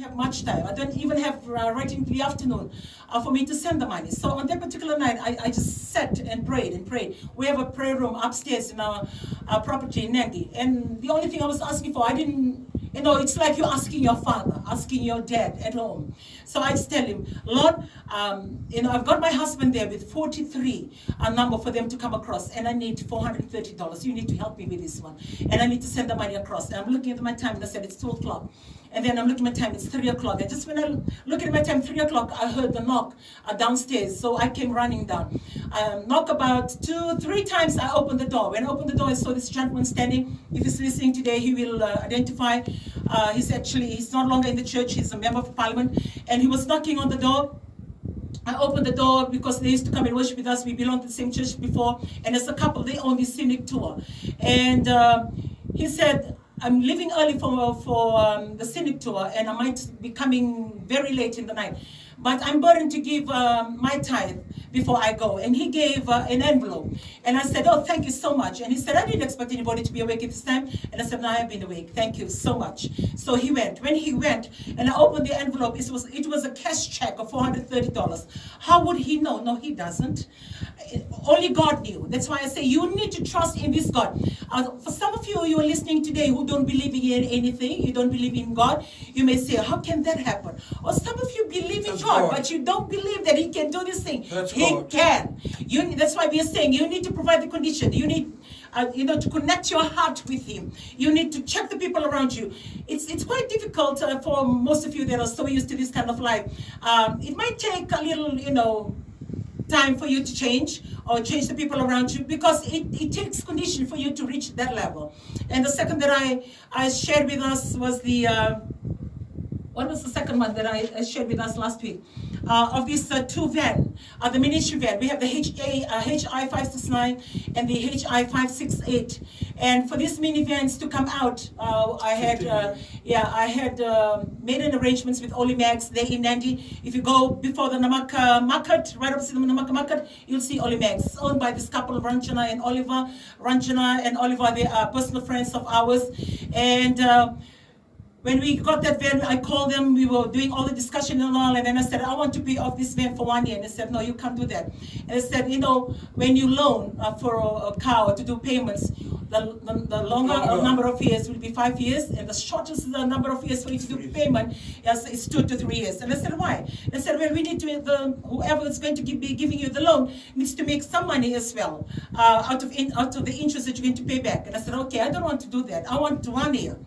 have much time. I don't even have right into the afternoon for me to send the money. So on that particular night, I just sat and prayed and prayed. We have a prayer room upstairs in our property in Nandi. And the only thing I was asking for, I didn't, it's like you're asking your father, asking your dad at home. So I just tell him, Lord, I've got my husband there with 43, a number for them to come across, and I need $430. You need to help me with this one. And I need to send the money across. And I'm looking at my time, and I said, it's 2 o'clock. And then I'm looking at my time, it's 3 o'clock. And just when I look at my time, 3 o'clock, I heard the knock downstairs. So I came running down. Knock about 2-3 times, I opened the door. When I opened the door, I saw this gentleman standing. If he's listening today, he will identify. He's no longer in the church, he's a member of parliament. And he was knocking on the door. I opened the door because they used to come and worship with us. We belonged to the same church before. And as a couple, they own this scenic tour. And he said, I'm leaving early for the scenic tour, and I might be coming very late in the night. But I'm burdened to give my tithe before I go. And he gave an envelope. And I said, oh, thank you so much. And he said, I didn't expect anybody to be awake at this time. And I said, no, I've been awake. Thank you so much. So he went. When he went, and I opened the envelope, it was a cash check of $430. How would he know? No, he doesn't. Only God knew. That's why I say you need to trust in this God. For some of you are listening today who don't believe in anything, you don't believe in God, you may say, how can that happen? Or some of you believe in God, but you don't believe that He can do this thing. He can. That's why we are saying you need to provide the condition. You need to connect your heart with Him. You need to check the people around you. It's quite difficult for most of you that are so used to this kind of life. It might take a little, time for you to change or change the people around you, because it takes condition for you to reach that level. And the second that I shared with us was what was the second one that I shared with us last week? Of this 2 van, the ministry van. We have the HI 569 and the HI 568. And for these minivans to come out, I had made an arrangements with Oli Mags. They're in Nandi. If you go before the Namaka market, right opposite the Namaka market, you'll see Oli Mags. It's owned by this couple, Ranjana and Oliver. Ranjana and Oliver, they are personal friends of ours. And when we got that van, I called them, we were doing all the discussion and all, and then I said, I want to pay off this van for 1 year. And they said, no, you can't do that. And they said, when you loan for a car to do payments, the longer number of years will be 5 years, and the shortest number of years for you to do payment is 2 to 3 years. And I said, why? They said, well, we need to, whoever is going to be giving you the loan needs to make some money as well out of the interest that you're going to pay back. And I said, okay, I don't want to do that. I want 1 year.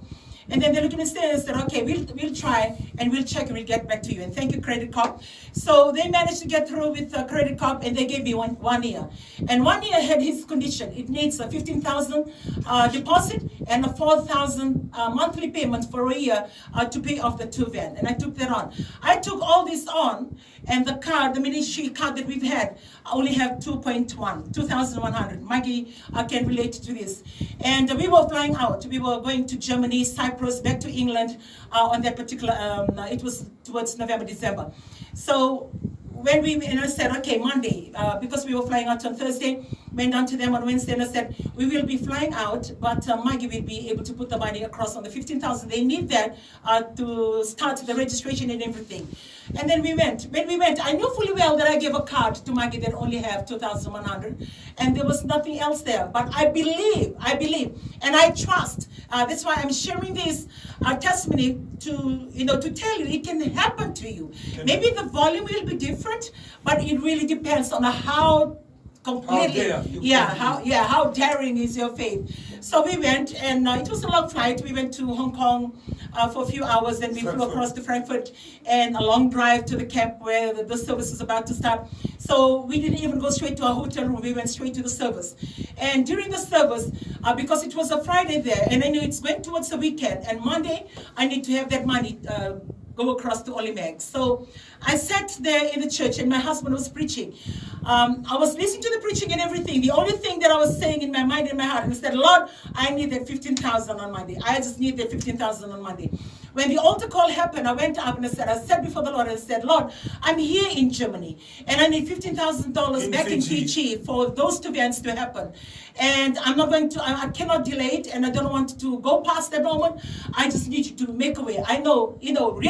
And then they looked at me and said, okay, we'll try and we'll check and we'll get back to you. And thank you, Credit Corp. So they managed to get through with Credit Corp, and they gave me one year. And 1 year had his condition. It needs a $15,000 deposit and a $4,000 monthly payment for a year to pay off the 2 van. And I took that on. I took all this on, and the ministry card that we've had, I only have 2,100. Maggie can relate to this. And we were flying out. We were going to Germany, Cyprus, back to England on that particular, it was towards November, December. So when I said, okay, Monday, because we were flying out on Thursday, went down to them on Wednesday, and I said, we will be flying out, but Maggie will be able to put the money across on the 15,000. They need that to start the registration and everything. And then we went. When we went, I knew fully well that I gave a card to Maggie that only have 2,100, and there was nothing else there. But I believe, and I trust. That's why I'm sharing this testimony to tell you it can happen to you. Maybe the volume will be different, but it really depends on how completely, how daring is your faith. So we went, and it was a long flight. We went to Hong Kong for a few hours, then we flew across to Frankfurt, and a long drive to the camp where the service was about to start. So we didn't even go straight to our hotel room. We went straight to the service. And during the service, because it was a Friday there, and I knew it's going towards the weekend, and Monday I need to have that money go across to Oli Mags. So I sat there in the church, and my husband was preaching. I was listening to the preaching and everything. The only thing that I was saying in my mind and my heart, and I said, Lord, I need that 15,000 on Monday. I just need that 15,000 on Monday. When the altar call happened, I went up and I sat before the Lord and said, Lord, I'm here in Germany, and I need $15,000 back in Fiji for those 2 events to happen. And I'm not going to, I cannot delay it, and I don't want to go past that moment. I just need you to make a way. I know, really.